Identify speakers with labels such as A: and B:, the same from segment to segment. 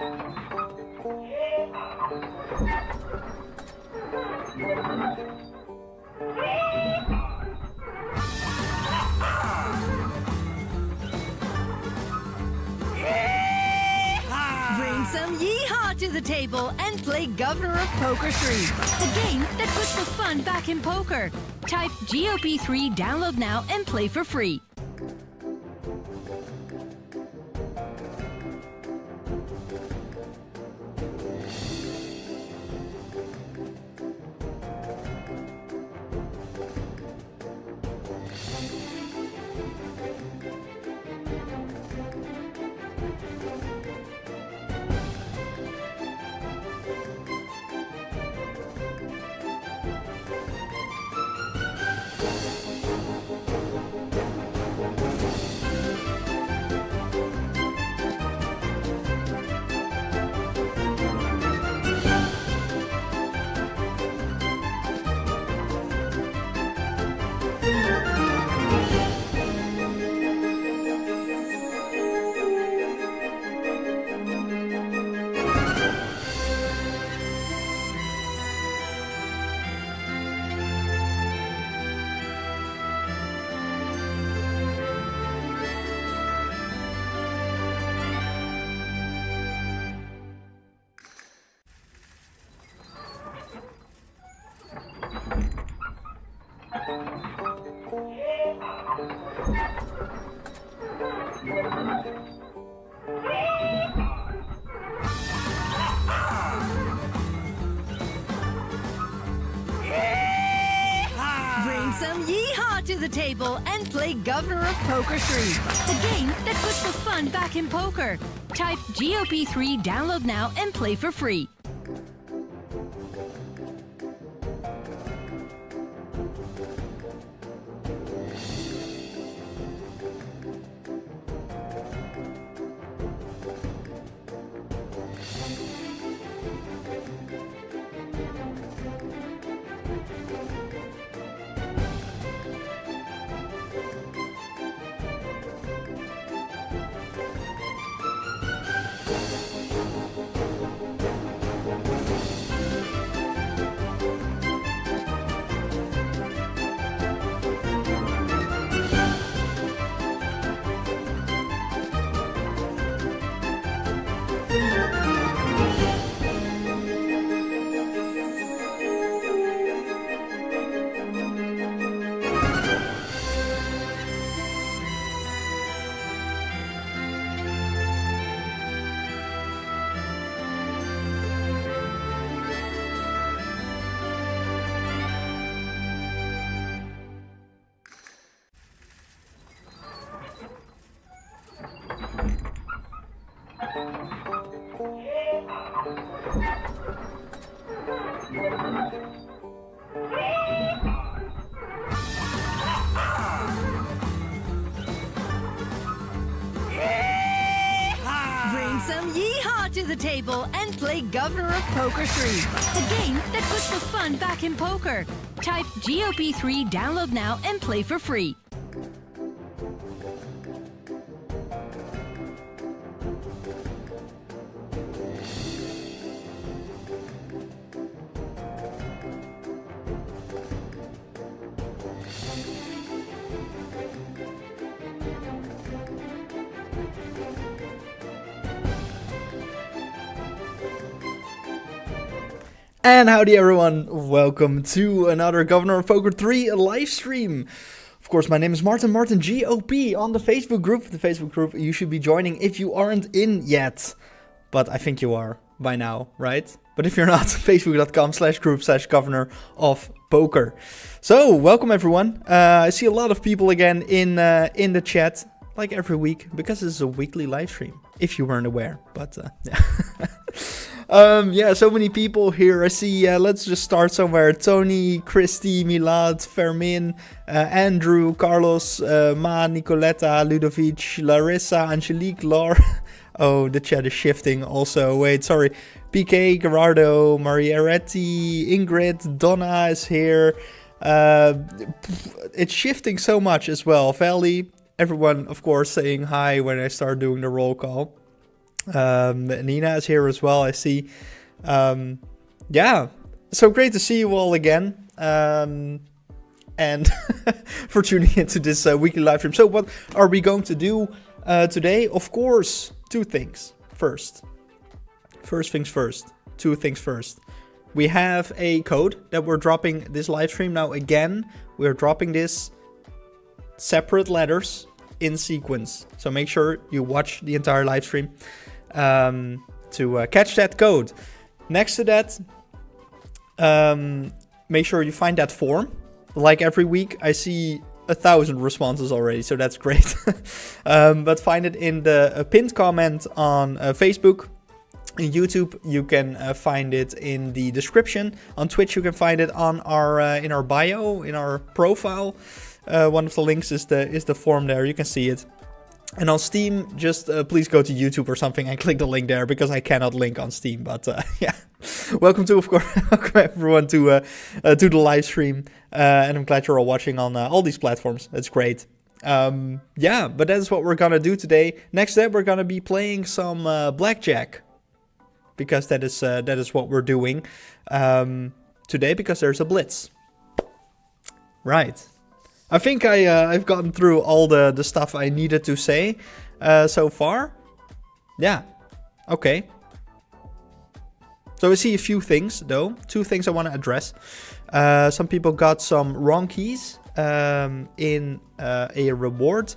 A: Bring some yeehaw to the table and play Governor of Poker 3, the game that puts the fun back in poker. Type GOP3, download now and play for free. Bring some yeehaw to the table and play Governor of Poker 3, the game that puts the fun back in poker. Type GOP3, download now and play for free. Some yeehaw to the table and play Governor of Poker 3, the game that puts the fun back in poker. Type GOP3, download now and play for free.
B: And howdy everyone, welcome to another Governor of Poker 3 live stream. Of course, my name is Martin GOP on the Facebook group you should be joining if you aren't in yet. But I think you are by now, right? But if you're not, facebook.com/group/governor of poker. So, welcome everyone. I see a lot of people again in the chat, like every week, because this is a weekly live stream, if you weren't aware, but yeah. Yeah, so many people here. I see, let's just start somewhere. Tony, Christy, Milad, Fermin, Andrew, Carlos, Ma, Nicoletta, Ludovic, Larissa, Angelique, Laura. Oh, the chat is shifting also. Wait, sorry. PK, Gerardo, Marieretti, Ingrid, Donna is here. It's shifting so much as well. Valley, everyone, of course, saying hi when I start doing the roll call. Nina is here as well, I see. Yeah, so great to see you all again. And for tuning into this weekly live stream. So what are we going to do today? Of course, two things. First things first. Two things first. We have a code that we're dropping this live stream. Now again, we're dropping this separate letters in sequence. So make sure you watch the entire live stream to catch that code. Next to that, make sure you find that form. Like every week, I see 1,000 responses already, so that's great. But find it in the pinned comment on Facebook. In YouTube, you can find it in the description. On Twitch, you can find it on our in our bio, in our profile. One of the links is the form there. You can see it. And on Steam, just please go to YouTube or something and click the link there, because I cannot link on Steam. But yeah, welcome to, of course, welcome everyone to the live stream. And I'm glad you're all watching on all these platforms. That's great. Yeah, but that's what we're gonna do today. Next up, we're gonna be playing some Blackjack, because that is what we're doing today, because there's a blitz. Right. I think I've gotten through all the stuff I needed to say so far. Yeah. Okay. So I see a few things, though. Two things I want to address. Some people got some wrong keys in a reward,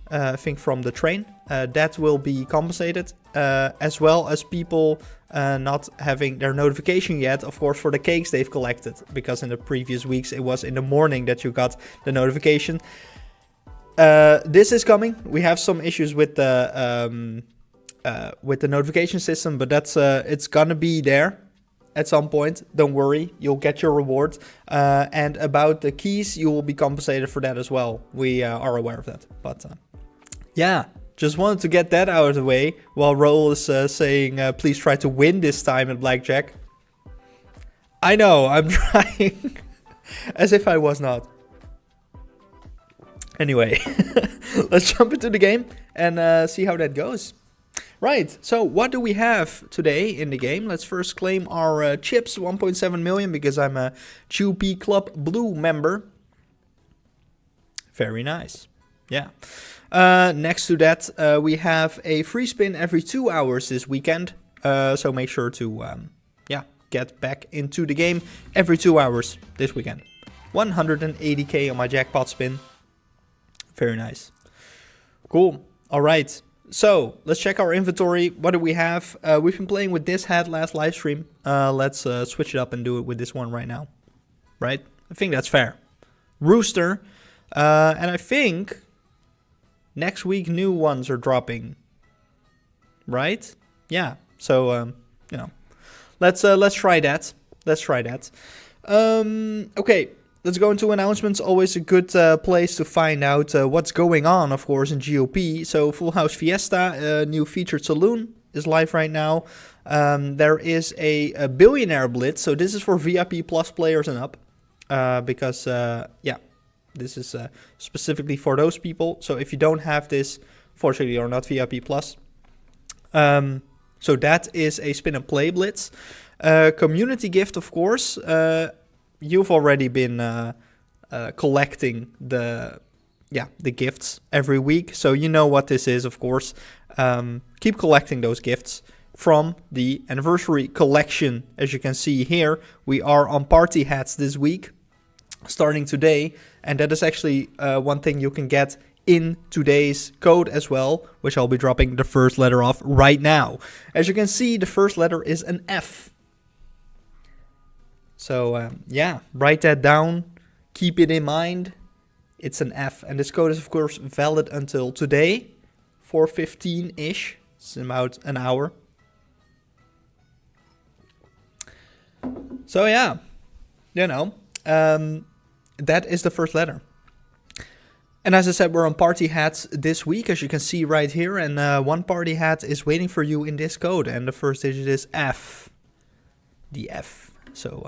B: I think from the train. That will be compensated, as well as people not having their notification yet, of course, for the cakes they've collected. Because in the previous weeks, it was in the morning that you got the notification. This is coming. We have some issues with the notification system, but that's it's gonna be there at some point. Don't worry, you'll get your reward. And about the keys, you will be compensated for that as well. We are aware of that. But yeah, just wanted to get that out of the way while Roll is saying, please try to win this time at Blackjack. I know, I'm trying. As if I was not. Anyway, let's jump into the game and see how that goes. Right, so what do we have today in the game? Let's first claim our chips, 1.7 million, because I'm a GOP Club Blue member. Very nice. Yeah. Next to that, we have a free spin every 2 hours this weekend. So make sure to get back into the game every 2 hours this weekend. 180k on my jackpot spin. Very nice. Cool. All right. So let's check our inventory. What do we have? We've been playing with this hat last live stream. Let's switch it up and do it with this one right now. Right? I think that's fair. Rooster. And I think next week new ones are dropping. Right? Yeah. So you know, let's try that. Let's try that. Okay. Let's go into announcements. Always a good place to find out what's going on, of course, in GOP. So Full House Fiesta, a new featured saloon, is live right now. There is a billionaire blitz. So this is for VIP Plus players and up. Because, yeah, this is specifically for those people. So if you don't have this, fortunately, you're not VIP Plus. So that is a spin and play blitz. Community gift, of course. You've already been collecting the gifts every week, so you know what this is, of course. Keep collecting those gifts from the anniversary collection. As you can see here, we are on party hats this week, starting today, and that is actually one thing you can get in today's code as well, which I'll be dropping the first letter off right now. As you can see, the first letter is an F. So, yeah, write that down, keep it in mind, it's an F. And this code is, of course, valid until today, 4:15-ish, it's about an hour. So, yeah, you know, that is the first letter. And as I said, we're on party hats this week, as you can see right here. And one party hat is waiting for you in this code, and the first digit is F. The F. So,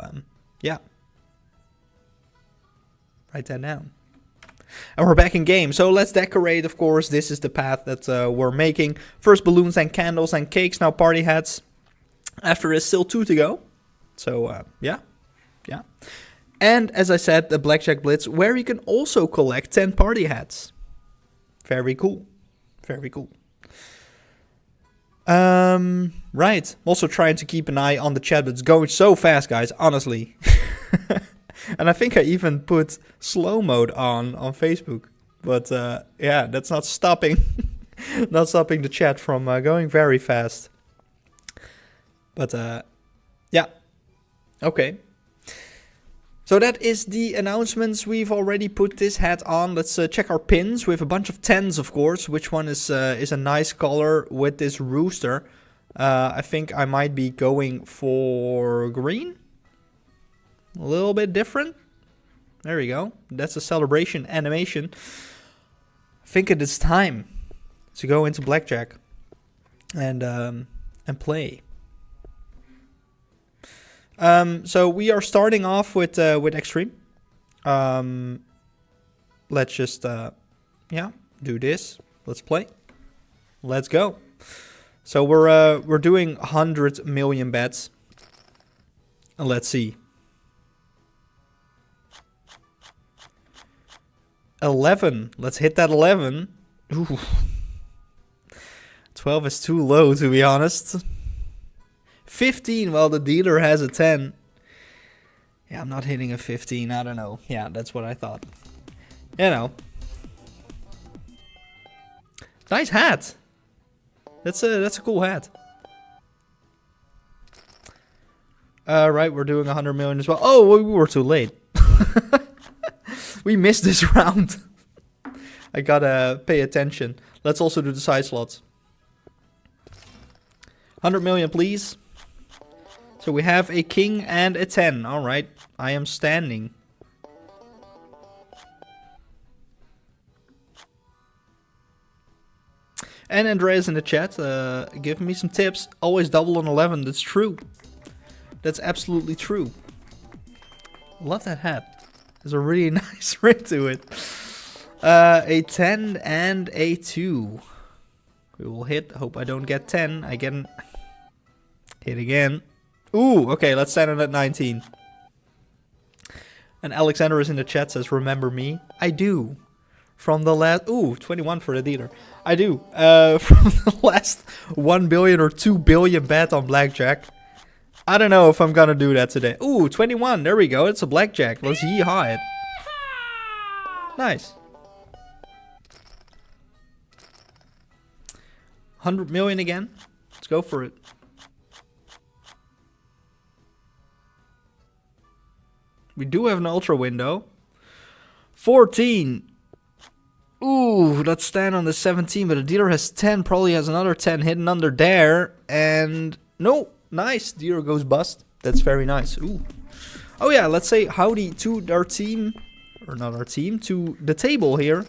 B: yeah. Write that down. And we're back in game. So let's decorate, of course. This is the path that we're making. First balloons and candles and cakes. Now party hats. After is still 2 to go. So, yeah. Yeah. And as I said, the Blackjack Blitz, where you can also collect 10 party hats. Very cool. Very cool. Right. Also trying to keep an eye on the chat, but it's going so fast, guys, honestly. And I think I even put slow mode on Facebook. But, yeah, that's not stopping. Not stopping the chat from going very fast. But, yeah. Okay. So that is the announcements. We've already put this hat on. Let's check our pins. We have a bunch of 10s, of course. Which one is a nice color with this rooster? I think I might be going for green. A little bit different. There we go. That's a celebration animation. I think it is time to go into Blackjack and play. So we are starting off with Extreme. Let's just yeah, do this. Let's play. Let's go. So we're doing 100 million bets. And let's see. 11. Let's hit that 11. Ooh. 12 is too low, to be honest. 15, well, the dealer has a 10. Yeah, I'm not hitting a 15. I don't know. Yeah, that's what I thought. You know. Nice hat. That's a cool hat. Right, we're doing 100 million as well. Oh, we were too late. We missed this round. I gotta pay attention. Let's also do the side slots. 100 million, please. So we have a king and a 10. Alright, I am standing. And Andreas in the chat, give me some tips. Always double on 11, that's true. That's absolutely true. Love that hat. There's a really nice ring to it. A 10 and a 2. We will hit. Hope I don't get 10. I get an... Hit again. Ooh, okay, let's stand on at 19. And Alexander is in the chat, says, remember me? I do. From the last... Ooh, 21 for the dealer. I do. From the last 1 billion or 2 billion bet on Blackjack. I don't know if I'm gonna do that today. Ooh, 21. There we go. It's a Blackjack. Let's yeehaw it. Nice. 100 million again. Let's go for it. We do have an ultra window. 14. Ooh, let's stand on the 17, but the dealer has 10. Probably has another 10 hidden under there. And no, nice. Dealer goes bust. That's very nice. Ooh. Oh yeah, let's say howdy to our team. Or not our team, to the table here.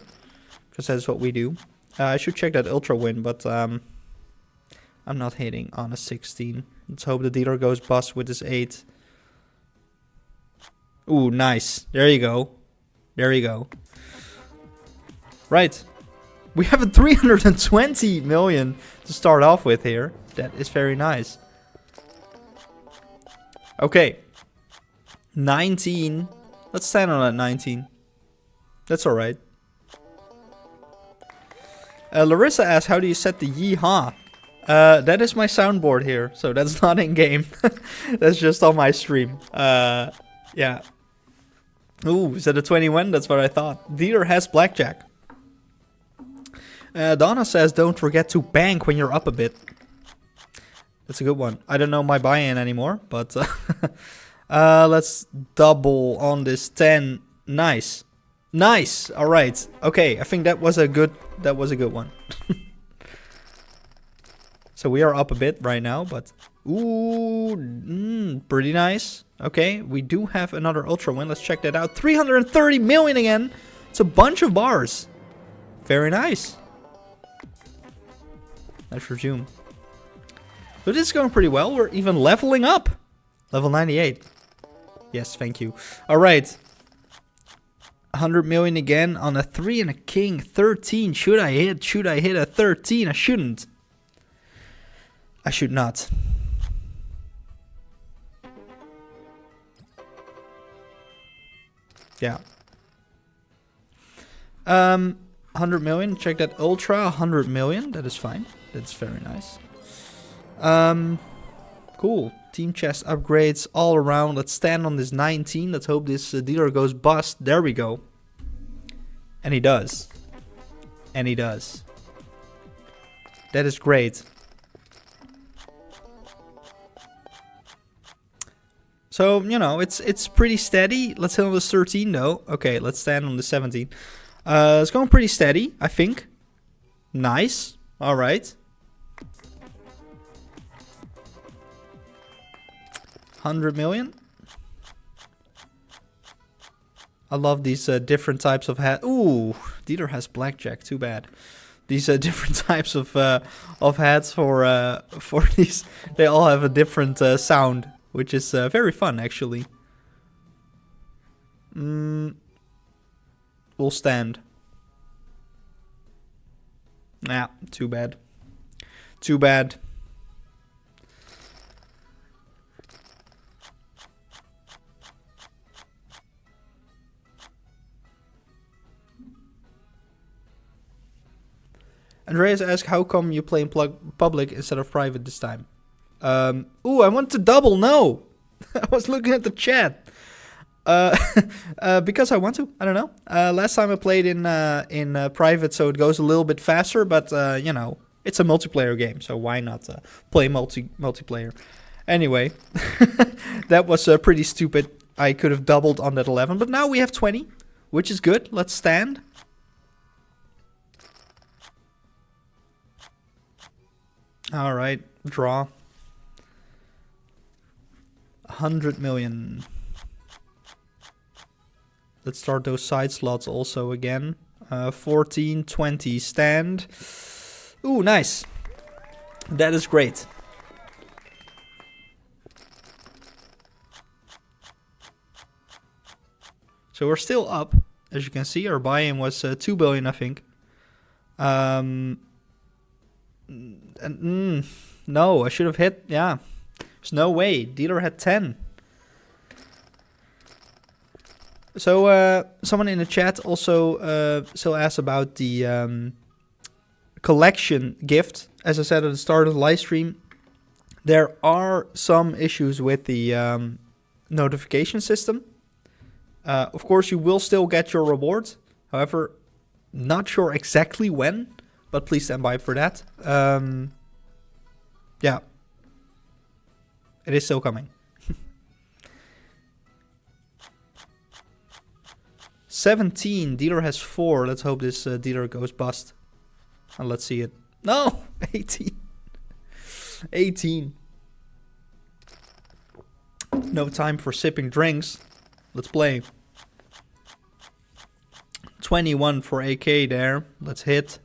B: Because that's what we do. I should check that ultra win, but I'm not hitting on a 16. Let's hope the dealer goes bust with his 8. Ooh, nice. There you go. There you go. Right. We have a 320 million to start off with here. That is very nice. Okay. 19. Let's stand on that 19. That's alright. Larissa asks, how do you set the yeehaw? That is my soundboard here. So that's not in game. That's just on my stream. Yeah. Ooh, is that a 21? That's what I thought. Dealer has Blackjack. Donna says, don't forget to bank when you're up a bit. That's a good one. I don't know my buy-in anymore, but let's double on this 10. Nice. Nice. All right. Okay, I think that was a good one. So we are up a bit right now, but ooh, pretty nice. Okay, we do have another ultra win. Let's check that out. 330 million again. It's a bunch of bars. Very nice. Let's resume. So this is going pretty well. We're even leveling up. Level 98. Yes, thank you. All right. 100 million again on a 3 and a king. 13. Should I hit? Should I hit a 13? I shouldn't. I should not. Yeah. 100 million. Check that ultra. 100 million. That is fine. That's very nice. Cool. Team chest upgrades all around. Let's stand on this 19. Let's hope this dealer goes bust. There we go. And he does. And he does. That is great. So, you know, it's pretty steady. Let's hit on this 13 though. Okay, let's stand on the 17. It's going pretty steady, I think. Nice. Alright. 100 million. I love these different types of hats. Ooh, dealer has blackjack. Too bad. These different types of hats for these. They all have a different sound, which is very fun actually. We'll stand. Nah, too bad. Too bad. Andreas asks, how come you play in public instead of private this time? Ooh, I want to double. No. I was looking at the chat. Because I want to. I don't know. Last time I played in private, so it goes a little bit faster. But, you know, it's a multiplayer game. So why not play multiplayer? Anyway, that was pretty stupid. I could have doubled on that 11. But now we have 20, which is good. Let's stand. All right, draw. 100 million. Let's start those side slots also again. 14, 20, stand. Ooh, nice. That is great. So we're still up. As you can see, our buy-in was 2 billion, I think. No, I should have hit. Yeah, there's no way. Dealer had 10. So someone in the chat also still asked about the collection gift. As I said at the start of the live stream, there are some issues with the notification system. Of course, you will still get your reward. However, not sure exactly when. But please stand by for that. Yeah. It is still coming. 17. Dealer has 4. Let's hope this dealer goes bust. And let's see it. No! 18. 18. No time for sipping drinks. Let's play. 21 for AK there. Let's hit.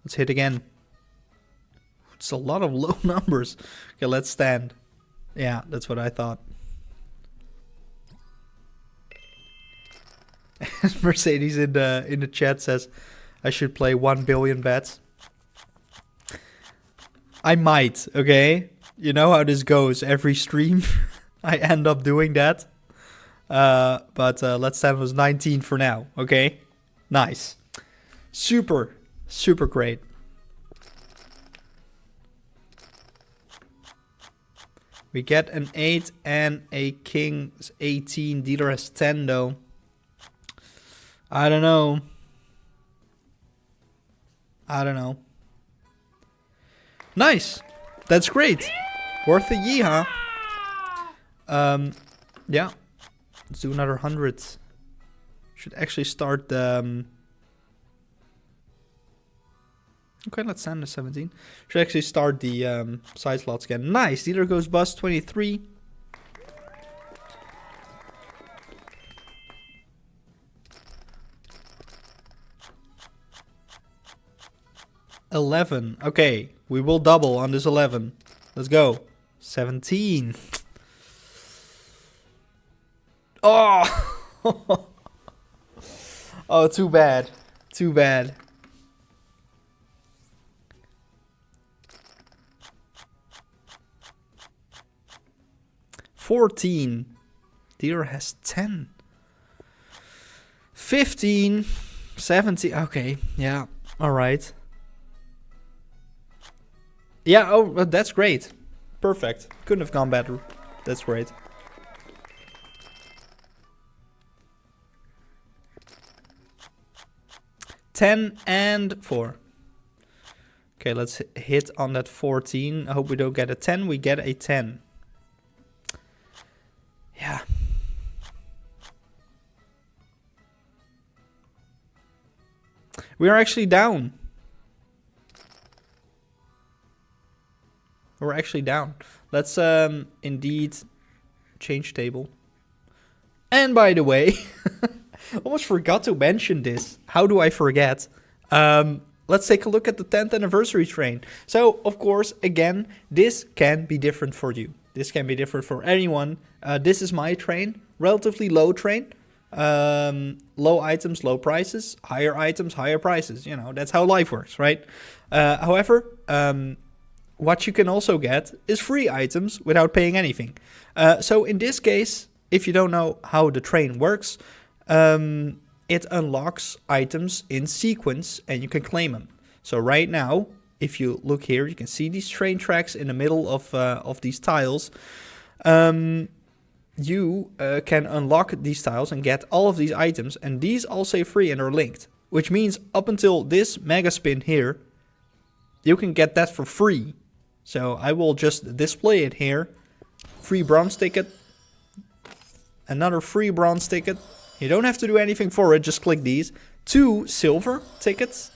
B: Let's hit again. It's a lot of low numbers. Okay, let's stand. Yeah, that's what I thought. Mercedes in the chat says I should play 1 billion bets. I might, okay? You know how this goes. Every stream I end up doing that. But let's stand was 19 for now, okay? Nice. Super great. We get an 8 and a king's 18. Dealer has 10 though. I don't know. Nice. That's great. Worth a yeehaw. Yeah. Let's do another 100. Should actually start the... Okay, let's send the 17. Should actually start the side slots again. Nice. Dealer goes bust. 23. $11. Okay, we will double on this 11. Let's go. 17. Oh! Oh, too bad. Too bad. $14. Dealer has 10. 15. 17. Okay, yeah. Alright. Yeah, oh, that's great. Perfect. Couldn't have gone better. That's great. $10 and 4. Okay, let's hit on that 14. I hope we don't get a 10. We get a 10. Yeah. We are actually down. We're actually down. Let's indeed change table. And by the way, almost forgot to mention this. How do I forget? Let's take a look at the 10th anniversary train. So, of course, again, this can be different for you. This can be different for anyone. This is my train. Relatively low train. Low items, low prices. Higher items, higher prices. You know, that's how life works, right? However, what you can also get is free items without paying anything. So in this case, if you don't know how the train works, it unlocks items in sequence and you can claim them. So right now, if you look here, you can see these train tracks in the middle of these tiles. You can unlock these tiles and get all of these items, and these all say free and are linked, which means up until this mega spin here, you can get that for free. So I will just display it here. Free bronze ticket. Another free bronze ticket. You don't have to do anything for it, just click these. 2 silver tickets.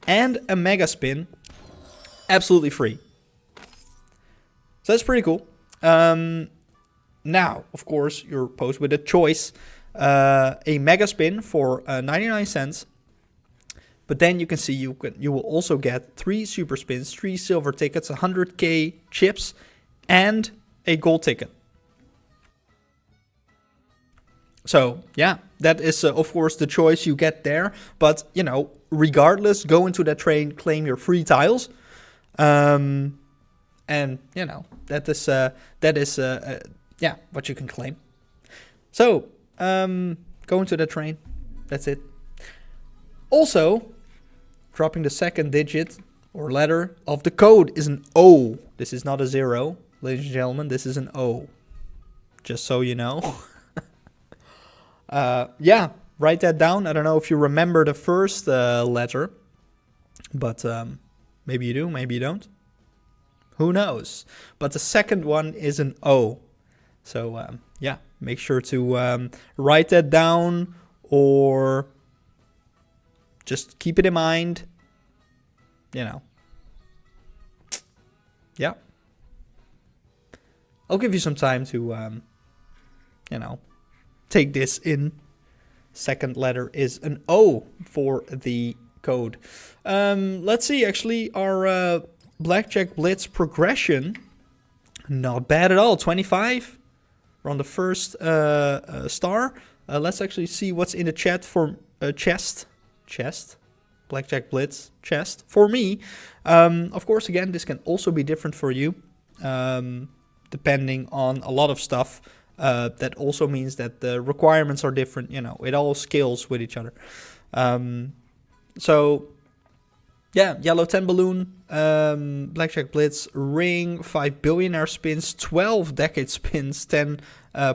B: And a mega spin. Absolutely free. So that's pretty cool. Now, of course, you're posed with a choice. A mega spin for 99 cents. But then you can see you will also get 3 super spins, 3 silver tickets, 100k chips, and a gold ticket. So, yeah, that is, of course, the choice you get there. But, you know, regardless, go into that train, claim your free tiles. And, you know, that is yeah, what you can claim. So, go into the train. That's it. Also, dropping the second digit or letter of the code is an O. This is not a 0, ladies and gentlemen. This is an O. Just so you know. Yeah, write that down. I don't know if you remember the first letter, but maybe you do, maybe you don't. Who knows? But the second one is an O. So, yeah, make sure to write that down or just keep it in mind. You know. Yeah. I'll give you some time to, you know, take this in. Second letter is an O for the code. Let's see, actually, our Blackjack Blitz progression. Not bad at all. 25. We're on the first star. Let's actually see what's in the chat for chest. Blackjack Blitz chest. For me, of course, again, this can also be different for you. Depending on a lot of stuff. That also means that the requirements are different. You know, it all scales with each other. So, yeah, yellow 10 balloon, Blackjack Blitz, ring, 5 billionaire spins, 12 decade spins, 10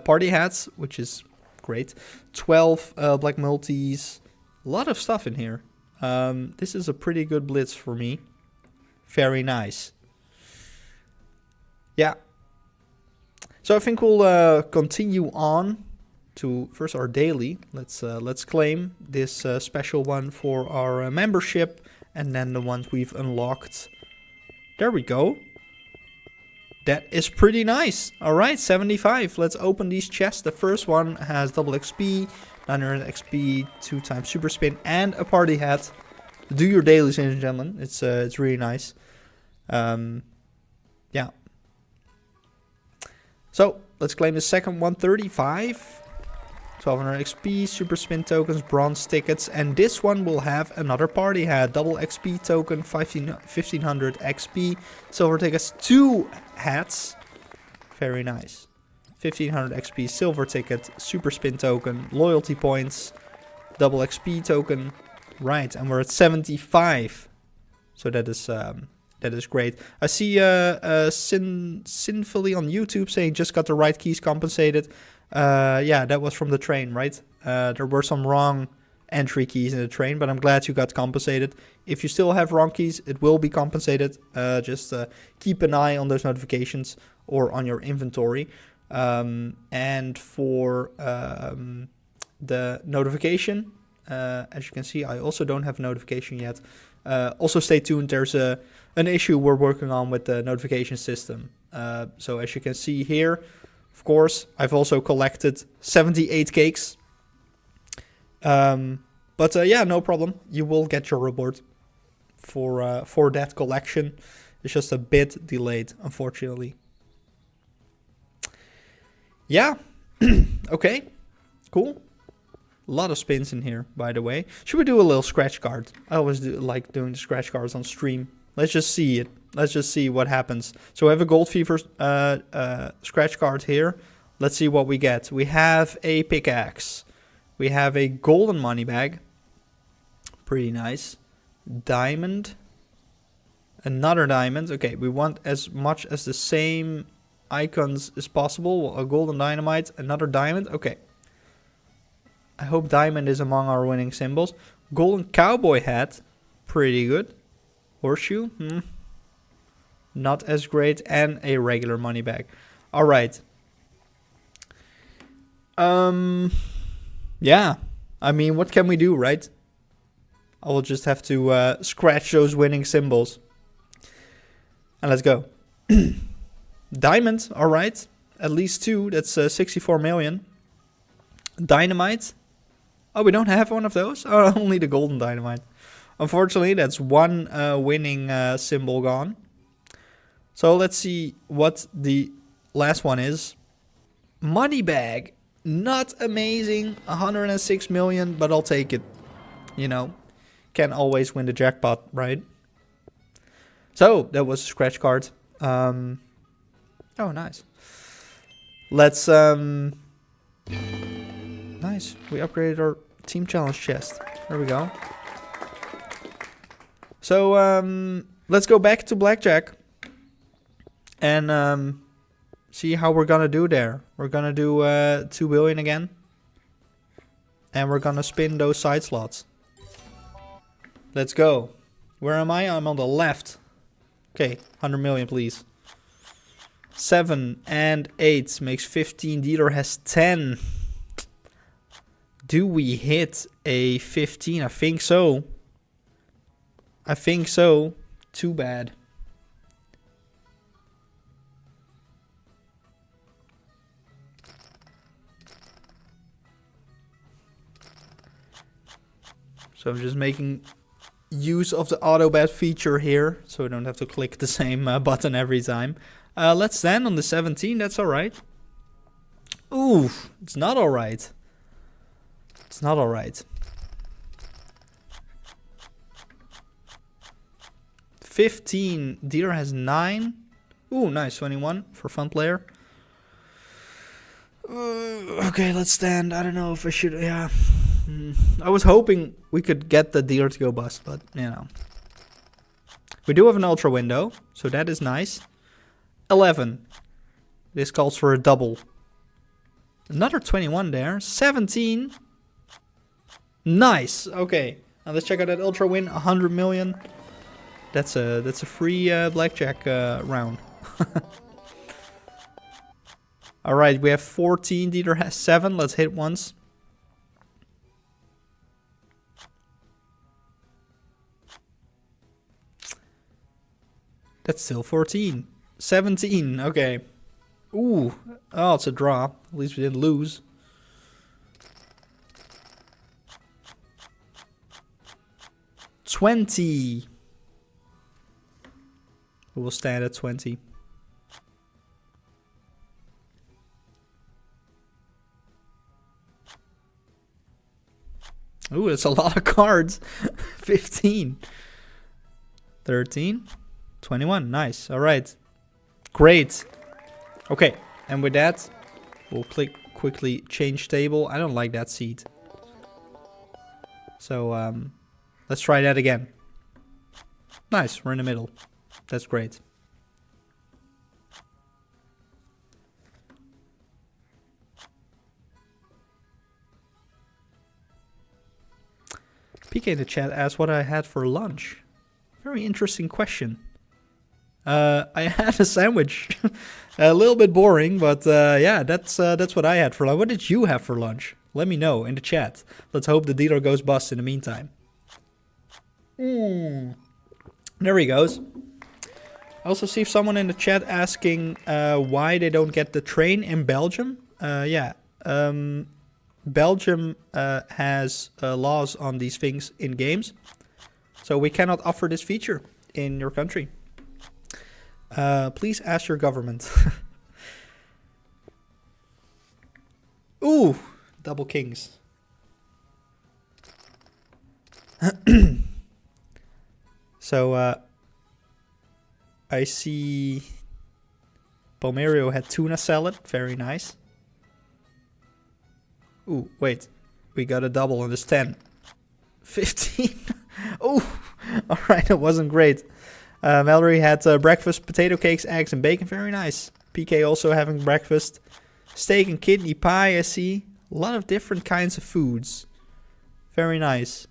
B: party hats, which is great, 12 black multis, a lot of stuff in here. This is a pretty good blitz for me. Very nice. Yeah. So I think we'll continue on to first our daily. Let's claim this special one for our membership, and then the ones we've unlocked. There we go. That is pretty nice. All right, 75. Let's open these chests. The first one has double XP, 900 XP, 2 times super spin, and a party hat. Do your dailies, ladies and gentlemen. It's really nice. Yeah. So let's claim the second one, 35. 1200 XP, super spin tokens, bronze tickets, and this one will have another party hat. Double XP token, 1500 XP, silver tickets, 2 hats. Very nice. 1500 XP, silver ticket, super spin token, loyalty points, double XP token. Right, and we're at 75. So that is great. I see Sinfully on YouTube saying just got the right keys compensated. Yeah, that was from the train, right? There were some wrong entry keys in the train, but I'm glad you got compensated. If you still have wrong keys, it will be compensated. Just keep an eye on those notifications or on your inventory. And for the notification, as you can see, I also don't have a notification yet. Also stay tuned, there's an issue we're working on with the notification system. So as you can see here, of course, I've also collected 78 cakes. But yeah, no problem. You will get your reward for that collection. It's just a bit delayed, unfortunately. Yeah. Okay. Cool. A lot of spins in here, by the way. Should we do a little scratch card? I always like doing the scratch cards on stream. Let's just see it. Let's just see what happens. So we have a Gold Fever scratch card here. Let's see what we get. We have a pickaxe. We have a golden money bag. Pretty nice. Diamond. Another diamond. Okay, we want as much as the same icons as possible. A golden dynamite. Another diamond. Okay. I hope diamond is among our winning symbols. Golden cowboy hat. Pretty good. Horseshoe. Not as great. And a regular money bag. Alright. Yeah. I mean, what can we do, right? I will just have to scratch those winning symbols. And let's go. Diamond. Alright. At least 2. That's 64 million. Dynamite. Oh, we don't have one of those? Oh, only the golden dynamite. Unfortunately, that's one winning symbol gone. So let's see what the last one is. Money bag. Not amazing. 106 million, but I'll take it. You know, can always win the jackpot, right? So that was a scratch card. Oh, nice. Let's nice. We upgraded our team challenge chest. There we go. So let's go back to Blackjack and see how we're gonna do there. We're gonna do 2 billion again, and we're gonna spin those side slots. Let's go. Where am I? I'm on the left. Okay, 100 million, please. 7 and 8 makes 15. Dealer has 10. Do we hit a 15? I think so. I think so. Too bad. So I'm just making use of the auto bet feature here, so I don't have to click the same button every time. Let's stand on the 17. That's alright. Ooh, it's not alright. It's not alright. 15. Dealer has 9. Ooh, nice. 21 for fun player. Okay, let's stand. I don't know if I should. Yeah. I was hoping we could get the dealer to go bust, but you know. We do have an ultra window, so that is nice. 11. This calls for a double. Another 21 there. 17. Nice. Okay. Now let's check out that ultra win. 100 million. That's a free blackjack round. All right, we have 14. Dealer has 7. Let's hit once. That's still 14. 17. Okay. Ooh. Oh, it's a draw. At least we didn't lose. $20. We will stand at 20. Ooh, that's a lot of cards. 15. 13. 21. Nice. All right. Great. Okay. And with that, we'll quickly change table. I don't like that seat. So, let's try that again. Nice. We're in the middle. That's great. PK in the chat asked what I had for lunch. Very interesting question. I had a sandwich. A little bit boring, but yeah, that's what I had for lunch. What did you have for lunch? Let me know in the chat. Let's hope the dealer goes bust in the meantime. There he goes. I also see someone in the chat asking why they don't get the train in Belgium. Yeah. Belgium has laws on these things in games. So we cannot offer this feature in your country. Please ask your government. Ooh, double kings. So I see Palmerio had tuna salad. Very nice. Ooh, wait. We got a double on this 10. 15. Ooh. Alright, that wasn't great. Mallory had breakfast, potato cakes, eggs, and bacon. Very nice. PK also having breakfast. Steak and kidney pie, I see. A lot of different kinds of foods. Very nice.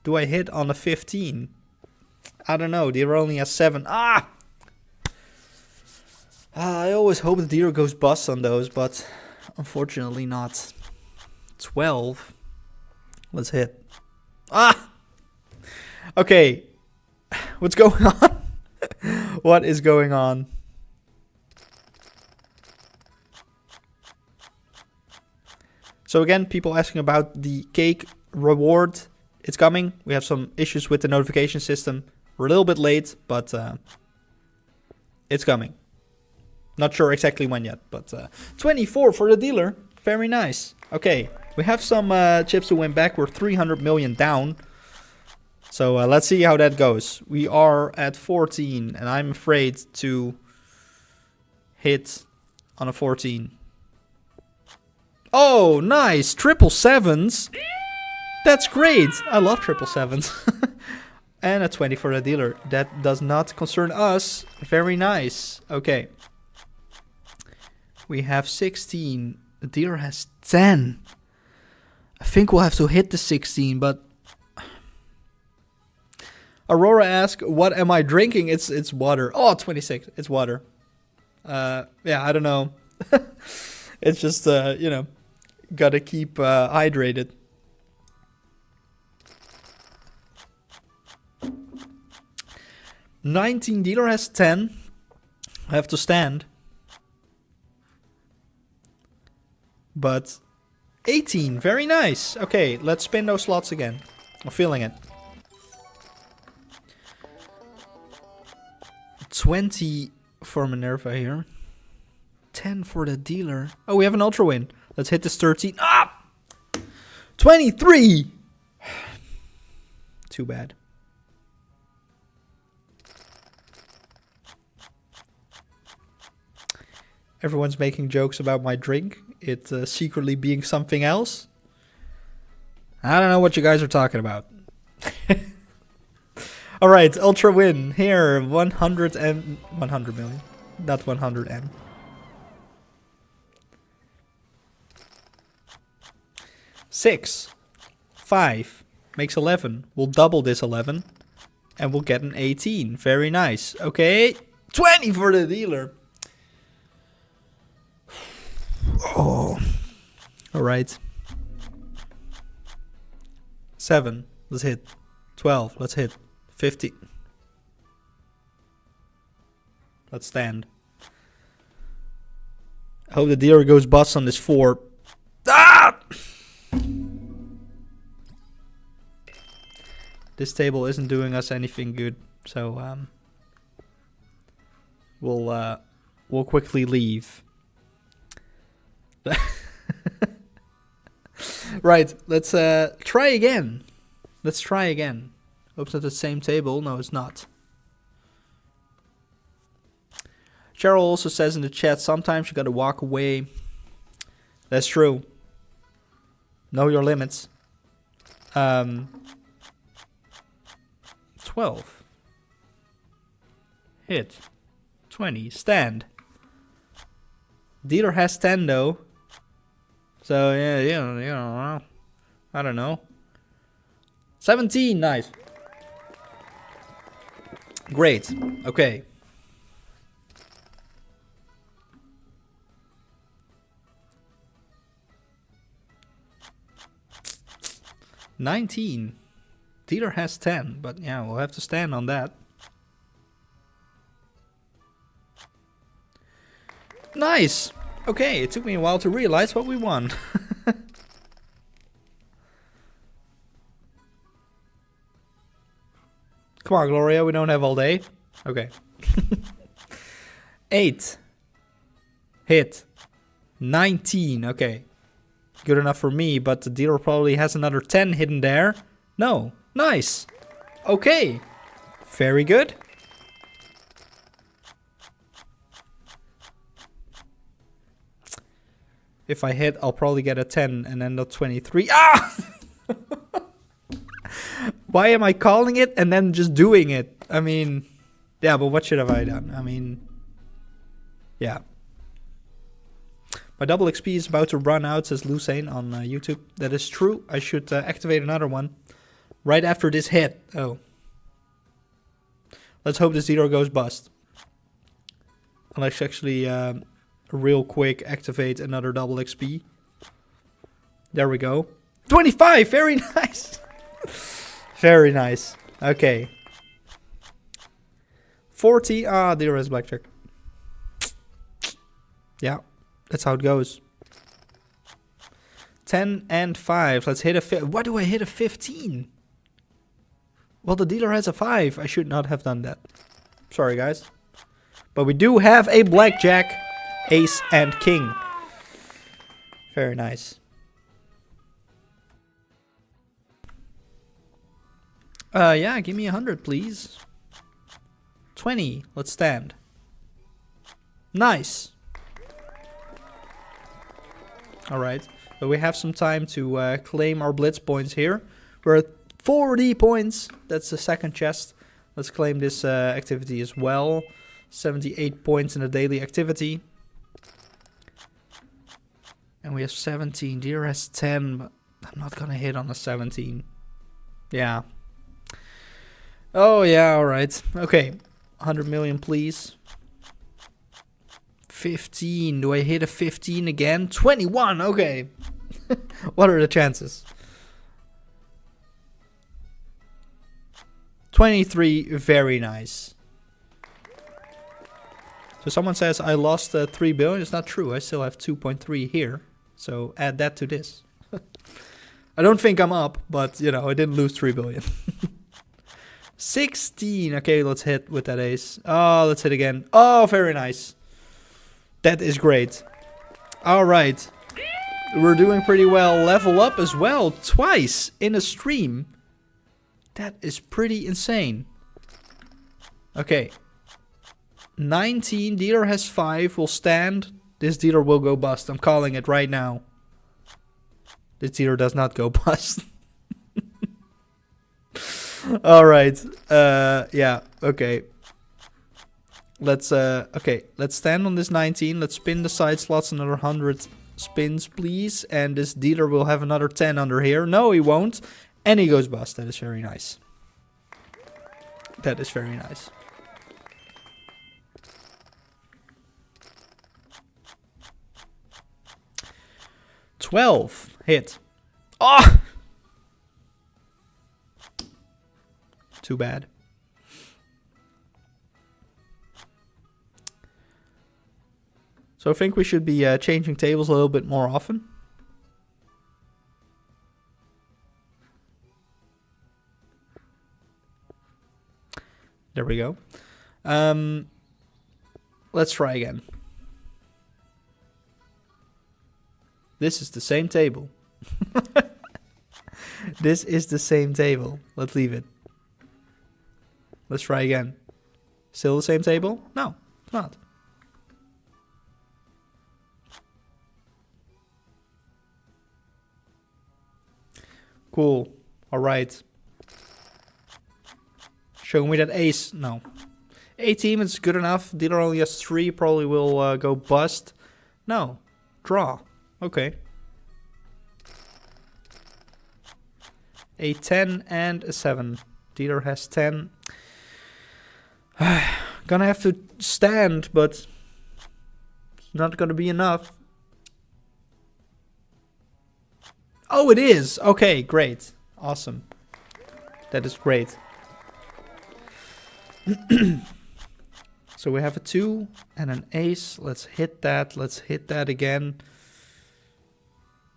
B: Do I hit on a 15? I don't know. They're only a 7. I always hope the dealer goes bust on those, but unfortunately not. 12. Let's hit. Okay. What's going on? What is going on? So again, people asking about the cake reward. It's coming. We have some issues with the notification system. We're a little bit late, but it's coming. Not sure exactly when yet, but 24 for the dealer. Very nice. Okay, we have some chips to win back. We're 300 million down. So let's see how that goes. We are at 14, and I'm afraid to hit on a 14. Oh, nice. Triple sevens. That's great. I love triple sevens. And a 20 for the dealer. That does not concern us. Very nice. Okay. We have 16. The dealer has 10. I think we'll have to hit the 16, but... Aurora asked, what am I drinking? It's water. Oh, 26. It's water. Yeah, I don't know. It's just, you know, gotta keep hydrated. $19 dealer has 10. I have to stand. But 18. Very nice. Okay, let's spin those slots again. I'm feeling it. 20 for Minerva here. 10 for the dealer. Oh, we have an ultra win. Let's hit this 13. 23! Too bad. Everyone's making jokes about my drink. It secretly being something else. I don't know what you guys are talking about. Alright, ultra win. Here, 100 million. Not 100 M. Six. 5. Makes 11. We'll double this 11. And we'll get an 18. Very nice. Okay. 20 for the dealer. Oh. Alright. 7. Let's hit. 12. Let's hit. 50. Let's stand. I hope the dealer goes bust on this 4. This table isn't doing us anything good, so we'll quickly leave. Right, let's try again. Let's try again. Hope it's at the same table. No, it's not. Cheryl also says in the chat, sometimes you gotta walk away. That's true. Know your limits. 12. Hit. 20. Stand. Dealer has 10 though. So yeah, I don't know. 17, nice. Great. Okay. $19. Dealer has 10, but yeah, we'll have to stand on that. Nice. Okay, it took me a while to realize what we won. Come on, Gloria, we don't have all day. Okay. 8. Hit. 19, okay. Good enough for me, but the dealer probably has another 10 hidden there. No. Nice. Okay. Very good. If I hit, I'll probably get a 10 and end up 23. Ah! Why am I calling it and then just doing it? I mean, yeah, but what should have I done? I mean, yeah. My double XP is about to run out, says Lucane on YouTube. That is true. I should activate another one right after this hit. Oh. Let's hope this zero goes bust. Let's actually real quick activate another double XP. There we go. 25! Very nice! Very nice. Okay. 40. Ah, there is Blackjack. Yeah, that's how it goes. 10 and 5. Let's hit a... Why do I hit a 15? Well, the dealer has a 5. I should not have done that. Sorry, guys. But we do have a Blackjack, Ace, and King. Very nice. Yeah, give me 100, please. 20. Let's stand. Nice. Alright. So we have some time to claim our blitz points here. We're at 40 points. That's the second chest. Let's claim this activity as well. 78 points in the daily activity. And we have 17. Deer has 10, but I'm not gonna hit on the 17. Yeah. Oh, yeah, alright. Okay. 100 million, please. 15. Do I hit a 15 again? 21. Okay. What are the chances? 23. Very nice. So someone says I lost 3 billion. It's not true. I still have 2.3 here. So add that to this. I don't think I'm up, but you know, I didn't lose 3 billion. 16. Okay, let's hit with that ace. Oh, let's hit again. Oh, very nice. That is great. All right. We're doing pretty well. Level up as well. Twice in a stream. That is pretty insane. Okay. 19. Dealer has 5. Will stand. This dealer will go bust. I'm calling it right now. This dealer does not go bust. Alright. Yeah. Okay. Let's stand on this 19. Let's spin the side slots another 100 spins, please. And this dealer will have another 10 under here. No, he won't. And he goes bust. That is very nice. That is very nice. $12. Hit. Oh! Too bad. So I think we should be changing tables a little bit more often. There we go. Let's try again. This is the same table. This is the same table. Let's leave it. Let's try again. Still the same table? No, it's not. Cool. Alright. Show me that ace. No. A-team is good enough. Dealer only has 3. Probably will go bust. No. Draw. Okay. A 10 and a 7. Dealer has 10. Gonna have to stand, but it's not gonna be enough. Oh, it is! Okay, great. Awesome. That is great. So we have a 2 and an ace. Let's hit that. Let's hit that again.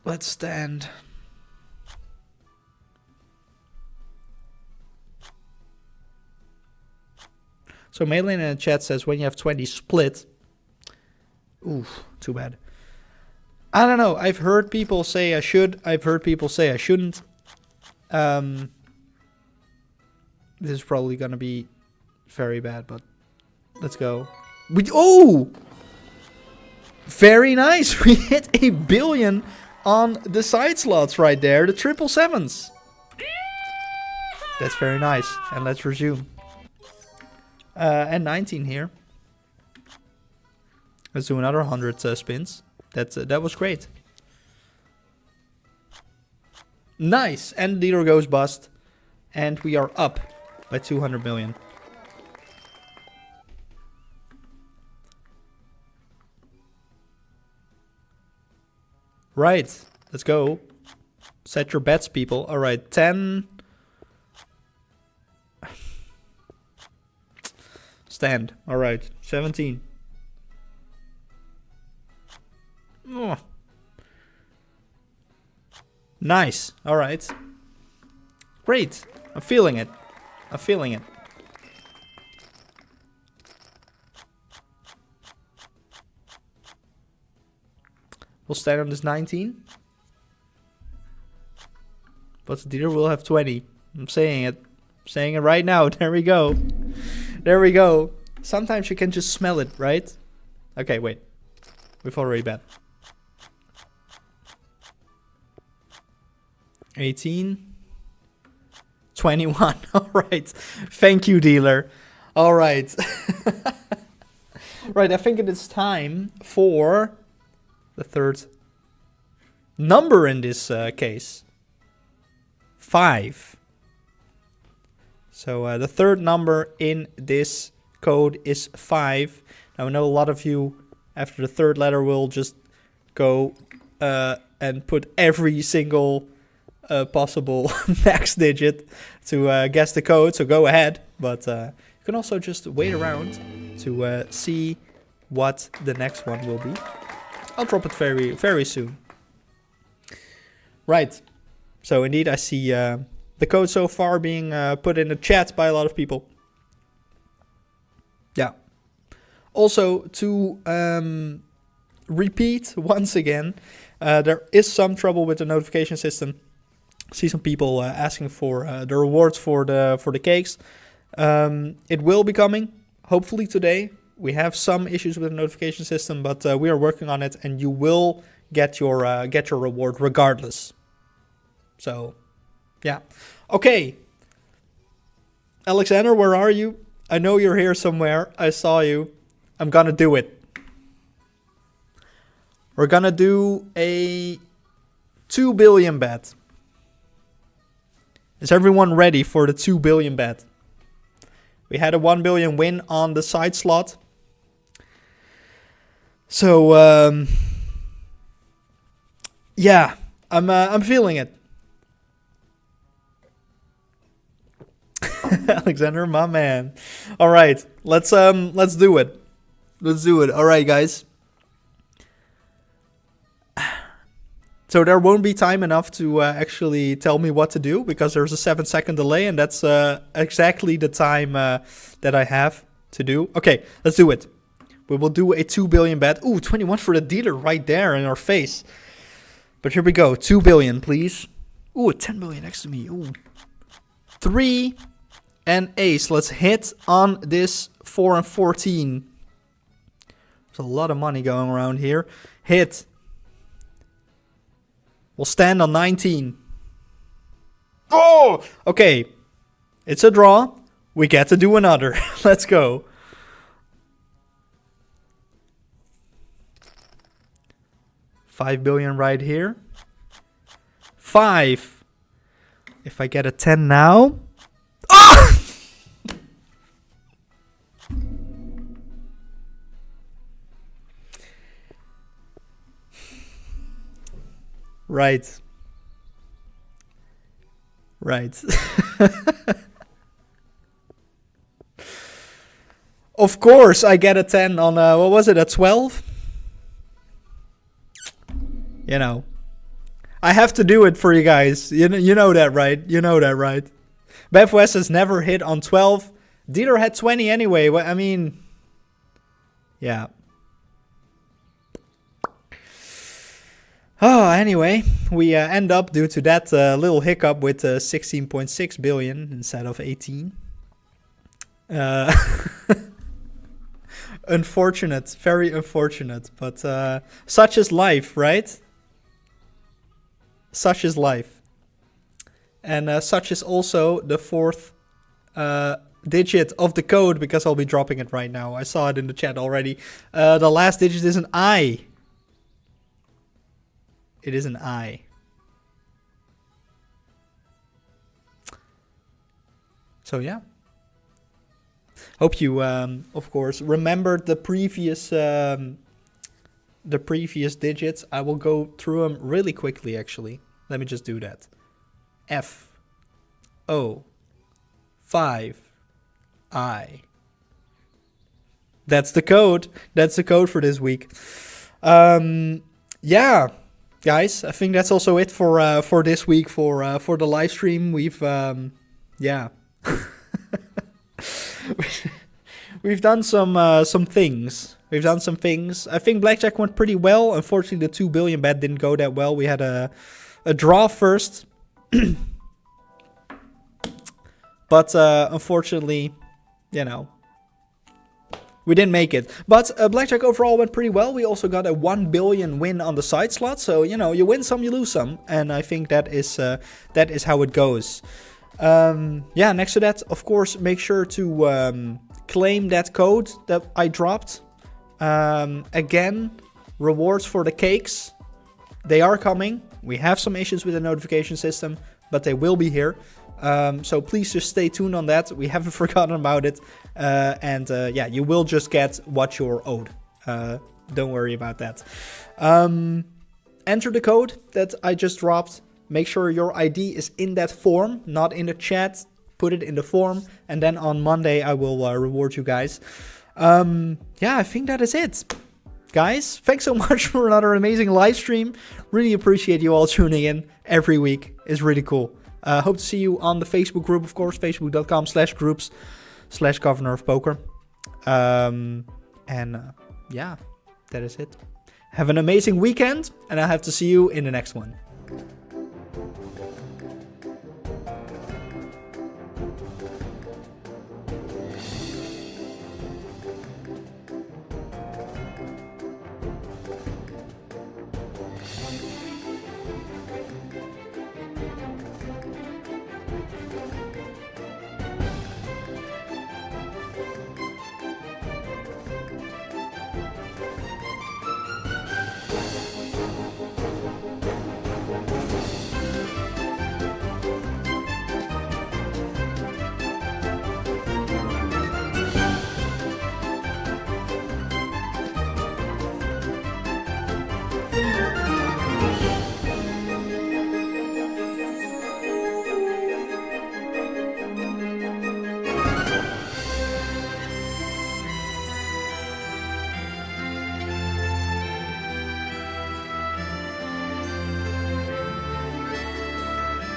B: Let's stand. So Maylin in the chat says when you have 20 split. Oof, too bad. I don't know. I've heard people say I should. I've heard people say I shouldn't. This is probably gonna be very bad, but let's go. Oh! Very nice. We hit 1 billion on the side slots right there. The 777s. That's very nice. And let's resume. And 19 here. Let's do another 100 spins. That was great. Nice. And the dealer goes bust. And we are up by 200 million. Right. Let's go. Set your bets, people. Alright, 10. Stand. Alright, 17. Oh. Nice. Alright. Great. I'm feeling it. I'm feeling it. We'll stand on this 19. But the dealer will have 20. I'm saying it. I'm saying it right now. There we go. There we go. Sometimes you can just smell it, right? Okay, wait. We've already bet. 18. 21. Alright. Thank you, dealer. Alright. Right, I think it is time for the third number in this case. 5. So the third number in this code is 5. Now I know a lot of you after the third letter will just go and put every single possible next digit to guess the code, so go ahead. But you can also just wait around to see what the next one will be. I'll drop it very, very soon. Right. So indeed, I see the code so far being put in the chat by a lot of people. Yeah. Also, to repeat once again, there is some trouble with the notification system. I see some people asking for the rewards for the cakes. It will be coming, hopefully today. We have some issues with the notification system, but we are working on it, and you will get your reward regardless. So, yeah. Okay. Alexander, where are you? I know you're here somewhere. I saw you. I'm gonna do it. We're gonna do a 2 billion bet. Is everyone ready for the 2 billion bet? We had a 1 billion win on the side slot. So, yeah, I'm feeling it. Alexander, my man. All right, let's do it. Let's do it. All right, guys. So there won't be time enough to actually tell me what to do because there's a 7-second delay, and that's exactly the time that I have to do. Okay, let's do it. We will do a 2 billion bet. Ooh, 21 for the dealer right there in our face. But here we go. 2 billion, please. Ooh, 10 million next to me. Ooh. 3 and ace. Let's hit on this 4 and 14. There's a lot of money going around here. Hit. We'll stand on 19. Oh! Okay. It's a draw. We get to do another. Let's go. $5 billion right here. 5. If I get a 10 now. Oh! Right. Right. Of course, I get a 10 on, what was it, a 12? You know. I have to do it for you guys. You know that, right? You know that, right? Bev West has never hit on 12. Dieter had 20 anyway. I mean, yeah. Oh, anyway, we end up due to that little hiccup with 16.6 billion instead of 18. Unfortunate, very unfortunate, but such is life, right? Such is life. And such is also the 4th digit of the code, because I'll be dropping it right now. I saw it in the chat already. The last digit is an I. It is an I. So yeah. Hope you, of course, remembered the previous digits. I will go through them really quickly, actually. Let me just do that. F, O, 5, I. That's the code. That's the code for this week. Yeah. Guys, I think that's also it for this week for the live stream. We've yeah. We've done some things. We've done some things. I think Blackjack went pretty well. Unfortunately, the 2 billion bet didn't go that well. We had a draw first. But unfortunately, you know, we didn't make it. But Blackjack overall went pretty well. We also got a 1 billion win on the side slot. So, you know, you win some, you lose some. And I think that is how it goes. Yeah, next to that, of course, make sure to claim that code that I dropped. Again, rewards for the cakes. They are coming. We have some issues with the notification system, but they will be here. So please just stay tuned on that. We haven't forgotten about it. Yeah, you will just get what you're owed. Don't worry about that. Enter the code that I just dropped. Make sure your ID is in that form, not in the chat. Put it in the form. And then on Monday, I will reward you guys. Yeah, I think that is it. Guys, thanks so much for another amazing live stream. Really appreciate you all tuning in every week. It's really cool. Hope to see you on the Facebook group, of course. Facebook.com/groups/Governor of Poker. Yeah, that is it. Have an amazing weekend. And I have to see you in the next one.